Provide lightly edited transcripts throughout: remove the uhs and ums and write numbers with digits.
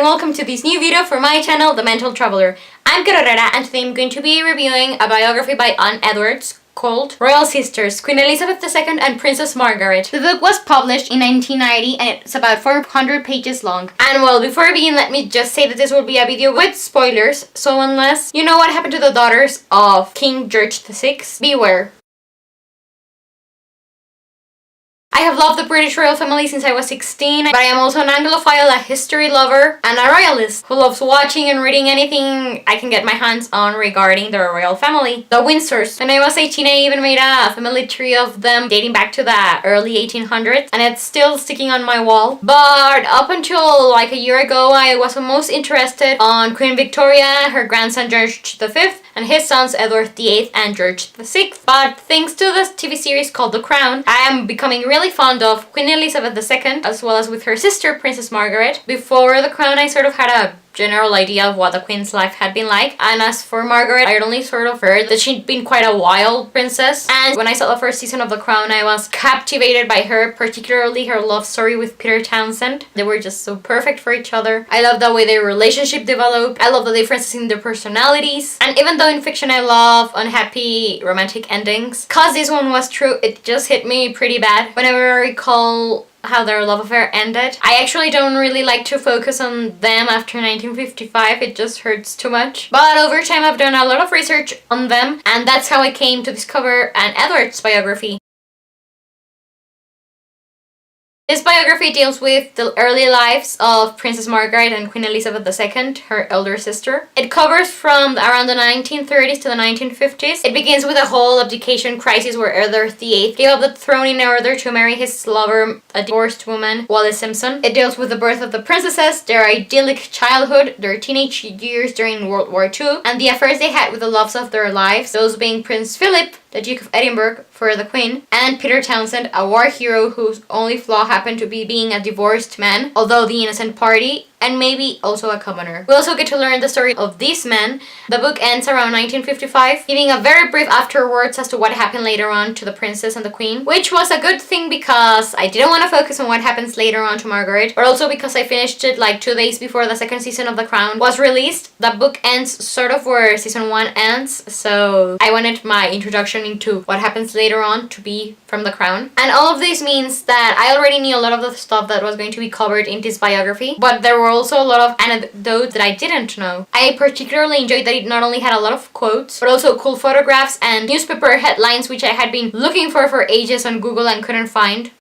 welcome to this new video for my channel, The Mental Traveler. I'm Goodreads and today I'm going to be reviewing a biography by Anne Edwards called Royal Sisters, Queen Elizabeth II and Princess Margaret. The book was published in 1990 and it's about 400 pages long. And well, before I begin, let me just say that this will be a video with spoilers, so unless you know what happened to the daughters of King George VI, beware. I have loved the British royal family since I was 16, but I am also an Anglophile, a history lover, and a royalist who loves watching and reading anything I can get my hands on regarding the royal family. The Windsors. When I was 18, I even made a family tree of them dating back to the early 1800s, and it's still sticking on my wall. But up until like a year ago, I was most interested on Queen Victoria, her grandson George V, and his sons Edward VIII and George VI. But thanks to this TV series called The Crown, I am becoming really fond of Queen Elizabeth II as well as with her sister Princess Margaret. Before The Crown, I sort of had a general idea of what the Queen's life had been like, and as for Margaret, I had only sort of heard that she'd been quite a wild princess. And when I saw the first season of The Crown, I was captivated by her, particularly her love story with Peter Townsend. They were just so perfect for each other. I love the way their relationship developed. I love the differences in their personalities, and even though in fiction I love unhappy romantic endings, cause this one was true, it just hit me pretty bad whenever I recall how their love affair ended. I actually don't really like to focus on them after 1955, it just hurts too much. But over time I've done a lot of research on them, and that's how I came to discover Anne Edwards' biography. This biography deals with the early lives of Princess Margaret and Queen Elizabeth II, her elder sister. It covers from around the 1930s to the 1950s. It begins with a whole abdication crisis where Edward VIII gave up the throne in order to marry his lover, a divorced woman, Wallis Simpson. It deals with the birth of the princesses, their idyllic childhood, their teenage years during World War II, and the affairs they had with the loves of their lives, those being Prince Philip, the Duke of Edinburgh for the Queen, and Peter Townsend, a war hero whose only flaw happened to be being a divorced man, although the innocent party, and maybe also a commoner. We also get to learn the story of these men. The book ends around 1955, giving a very brief afterwards as to what happened later on to the princess and the queen, which was a good thing because I didn't want to focus on what happens later on to Margaret, but also because I finished it like 2 days before the second season of The Crown was released. The book ends sort of where season 1 ends, so I wanted my introduction into what happens later on to be from The Crown. And all of this means that I already knew a lot of the stuff that was going to be covered in this biography, but there were also a lot of anecdotes that I didn't know. I particularly enjoyed that it not only had a lot of quotes, but also cool photographs and newspaper headlines which I had been looking for ages on Google and couldn't find.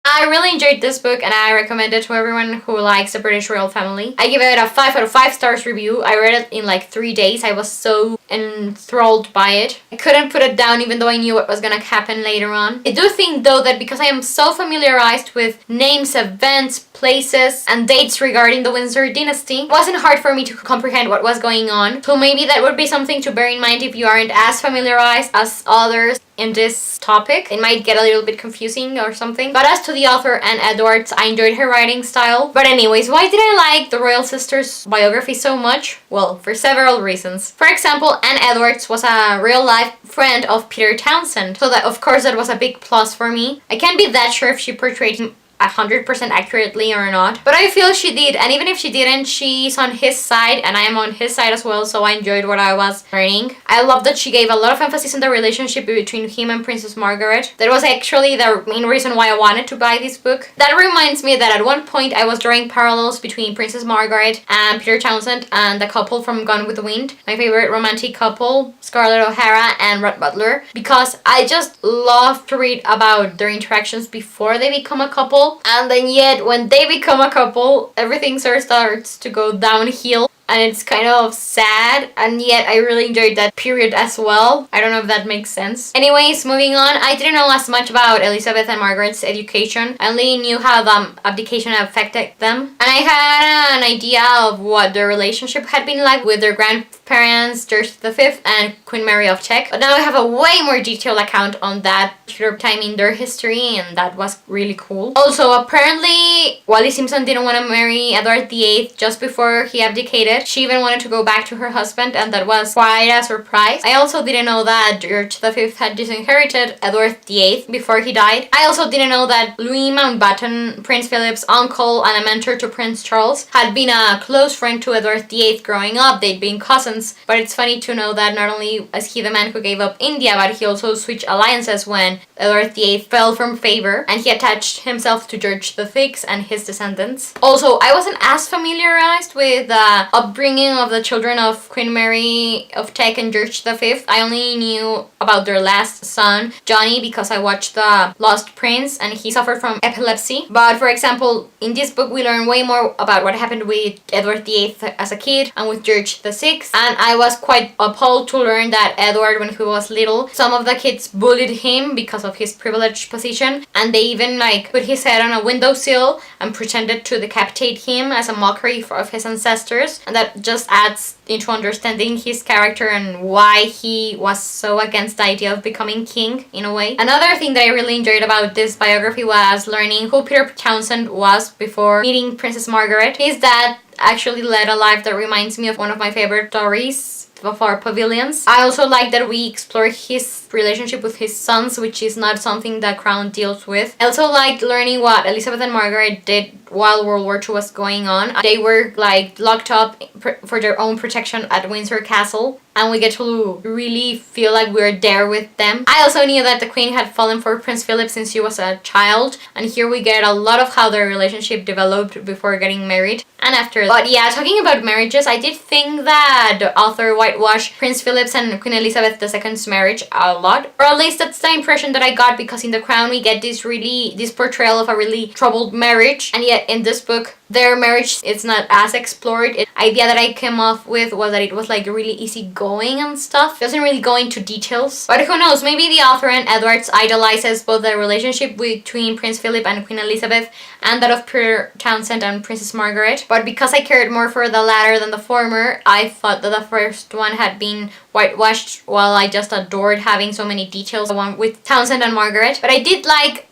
I really enjoyed this book and I recommend it to everyone who likes the British royal family. I give it a 5 out of 5 stars review. I read it in like 3 days. I was so enthralled by it. I couldn't put it down even though I knew what was gonna happen later on. I do think though that because I am so familiarized with names, events, places, and dates regarding the Windsor dynasty, it wasn't hard for me to comprehend what was going on. So maybe that would be something to bear in mind if you aren't as familiarized as others in this topic. It might get a little bit confusing or something. But as to the author, Anne Edwards, I enjoyed her writing style. But anyways, why did I like the Royal Sisters biography so much? Well, for several reasons. For example, Anne Edwards was a real-life friend of Peter Townsend, so that of course that was a big plus for me. I can't be that sure if she portrayed him 100% accurately or not, but I feel she did, and even if she didn't, she's on his side and I am on his side as well, so I enjoyed what I was learning. I love that she gave a lot of emphasis on the relationship between him and Princess Margaret. That was actually the main reason why I wanted to buy this book. That reminds me that at one point I was drawing parallels between Princess Margaret and Peter Townsend and the couple from Gone with the Wind, my favorite romantic couple, Scarlett O'Hara and Rhett Butler, because I just love to read about their interactions before they become a couple. And then yet when they become a couple, everything sort of starts to go downhill and it's kind of sad, and yet I really enjoyed that period as well. I don't know if that makes sense. Anyways, moving on, I didn't know as much about Elizabeth and Margaret's education. I only knew how the abdication affected them, and I had an idea of what their relationship had been like with their grandparents, George V and Queen Mary of Czech. But now I have a way more detailed account on that particular time in their history, and that was really cool. Also, apparently, Wallis Simpson didn't want to marry Edward VIII just before he abdicated, separated. She even wanted to go back to her husband, and that was quite a surprise. I also didn't know that George V had disinherited Edward VIII before he died. I also didn't know that Louis Mountbatten, Prince Philip's uncle and a mentor to Prince Charles, had been a close friend to Edward VIII growing up. They'd been cousins. But it's funny to know that not only is he the man who gave up India, but he also switched alliances when Edward VIII fell from favor, and he attached himself to George VI and his descendants. Also, I wasn't as familiarized with the upbringing of the children of Queen Mary of Teck and George V. I only knew about their last son, Johnny, because I watched The Lost Prince and he suffered from epilepsy. But for example, in this book we learn way more about what happened with Edward VIII as a kid and with George VI, and I was quite appalled to learn that Edward, when he was little, some of the kids bullied him because of his privileged position, and they even put his head on a windowsill and pretended to decapitate him as a mockery of his ancestors, and that just adds into understanding his character and why he was so against the idea of becoming king in a way. Another thing that I really enjoyed about this biography was learning who Peter Townsend was before meeting Princess Margaret. His dad actually led a life that reminds me of one of my favorite stories of our pavilions. I also like that we explore his relationship with his sons, which is not something that Crown deals with. I also liked learning what Elizabeth and Margaret did while World War II was going on. They were locked up for their own protection at Windsor Castle, and we get to really feel like we're there with them. I also knew that the Queen had fallen for Prince Philip since she was a child, and here we get a lot of how their relationship developed before getting married and after. But yeah, talking about marriages, I did think that the author whitewashed Prince Philip's and Queen Elizabeth II's marriage a lot, or at least that's the impression that I got, because in The Crown we get this portrayal of a really troubled marriage, and yet in this book their marriage is not as explored. The idea that I came up with was that it was really easygoing and stuff. It doesn't really go into details, but who knows, maybe the author and Edwards idolizes both the relationship between Prince Philip and Queen Elizabeth and that of Peter Townsend and Princess Margaret. But because I cared more for the latter than the former, I thought that the first one had been whitewashed, while I just adored having so many details, the one with Townsend and Margaret. But I did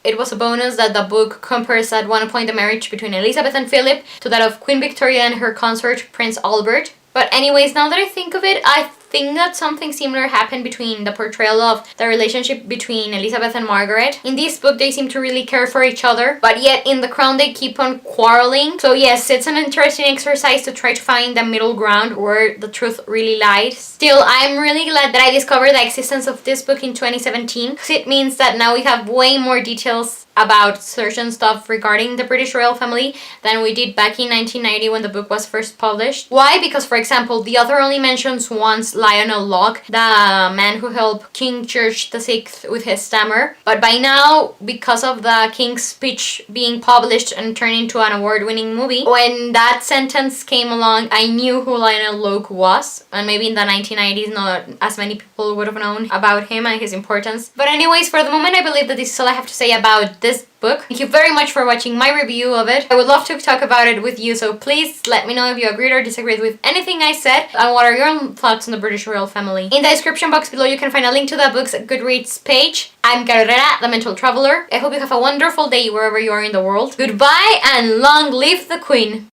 it was a bonus that the book compares at one point the marriage between Elizabeth and Philip to that of Queen Victoria and her consort Prince Albert. But anyways, now that I think of it, I think that something similar happened between the portrayal of the relationship between Elizabeth and Margaret. In this book, they seem to really care for each other, but yet in The Crown, they keep on quarreling. So yes, it's an interesting exercise to try to find the middle ground where the truth really lies. Still, I'm really glad that I discovered the existence of this book in 2017, because it means that now we have way more details about certain stuff regarding the British royal family than we did back in 1990 when the book was first published. Why? Because, for example, the author only mentions once Lionel Locke, the man who helped King George VI with his stammer. But by now, because of the King's Speech being published and turned into an award-winning movie, when that sentence came along, I knew who Lionel Locke was. And maybe in the 1990s, not as many people would have known about him and his importance. But anyways, for the moment, I believe that this is all I have to say about this book. Thank you very much for watching my review of it. I would love to talk about it with you, so please let me know if you agreed or disagreed with anything I said, and what are your thoughts on the British royal family. In the description box below you can find a link to the book's Goodreads page. I'm Carrera, the Mental Traveler. I hope you have a wonderful day wherever you are in the world. Goodbye and long live the Queen!